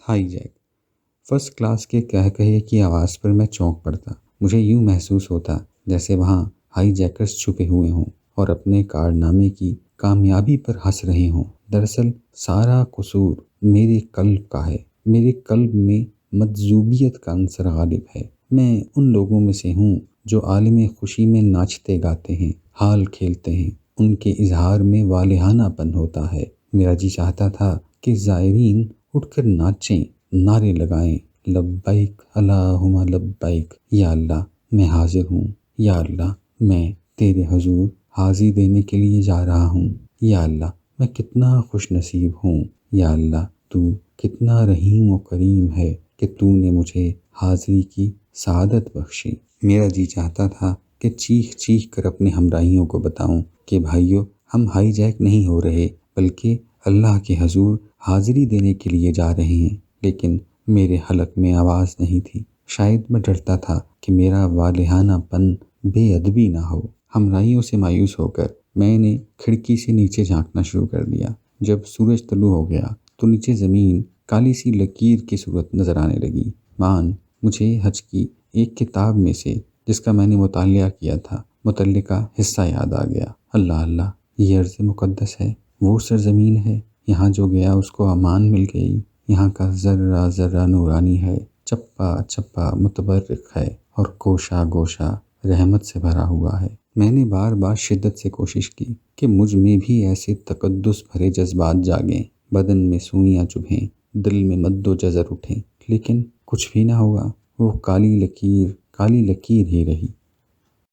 High Jack. First class کے کہے کی آواز پر میں چونک پڑتا۔ مجھے یوں محسوس ہوتا جیسے وہاں ہائی جیکرز چھپے ہوئے ہوں اور اپنے کارنامے کی کامیابی پر ہنس رہے ہوں۔ دراصل سارا قصور میرے قلب کا ہے۔ میرے قلب میں مجذوبیت کا عنصر غالب ہے۔ میں ان لوگوں میں سے ہوں جو عالم خوشی میں ناچتے گاتے ہیں، حال کھیلتے ہیں، ان کے اظہار میں والہانہ پن ہوتا ہے۔ میرا جی چاہتا تھا کہ زائرین اٹھ کر ناچیں، نعرے لگائیں، لبیک اللہم لبیک، یا اللہ میں حاضر ہوں، یا اللہ میں تیرے حضور حاضری دینے کے لیے جا رہا ہوں، یا اللہ میں کتنا خوش نصیب ہوں، یا اللہ تو کتنا رحیم و کریم ہے کہ تو نے مجھے حاضری کی سعادت بخشی۔ میرا جی چاہتا تھا کہ چیخ چیخ کر اپنے ہمراہیوں کو بتاؤں کہ بھائیو، ہم ہائی جیک نہیں ہو رہے بلکہ اللہ کے حضور حاضری دینے کے لیے جا رہے ہیں، لیکن میرے حلق میں آواز نہیں تھی۔ شاید میں ڈرتا تھا کہ میرا والہانہ پن بے ادبی نہ ہو۔ ہمراہیوں سے مایوس ہو کر میں نے کھڑکی سے نیچے جھانکنا شروع کر دیا۔ جب سورج طلوع ہو گیا تو نیچے زمین کالی سی لکیر کی صورت نظر آنے لگی۔ مجھے حج کی ایک کتاب میں سے جس کا میں نے مطالعہ کیا تھا متعلقہ حصہ یاد آ گیا۔ اللہ اللہ، یہ ارض مقدس ہے، وہ سرزمین ہے، یہاں جو گیا اس کو امان مل گئی، یہاں کا ذرہ ذرہ نورانی ہے، چپا چپا متبرک ہے اور گوشہ گوشہ رحمت سے بھرا ہوا ہے۔ میں نے بار بار شدت سے کوشش کی کہ مجھ میں بھی ایسے تقدس بھرے جذبات جاگیں، بدن میں سوئیاں چبھیں، دل میں مد و جزر اٹھیں، لیکن کچھ بھی نہ ہوا۔ وہ کالی لکیر ہی رہی۔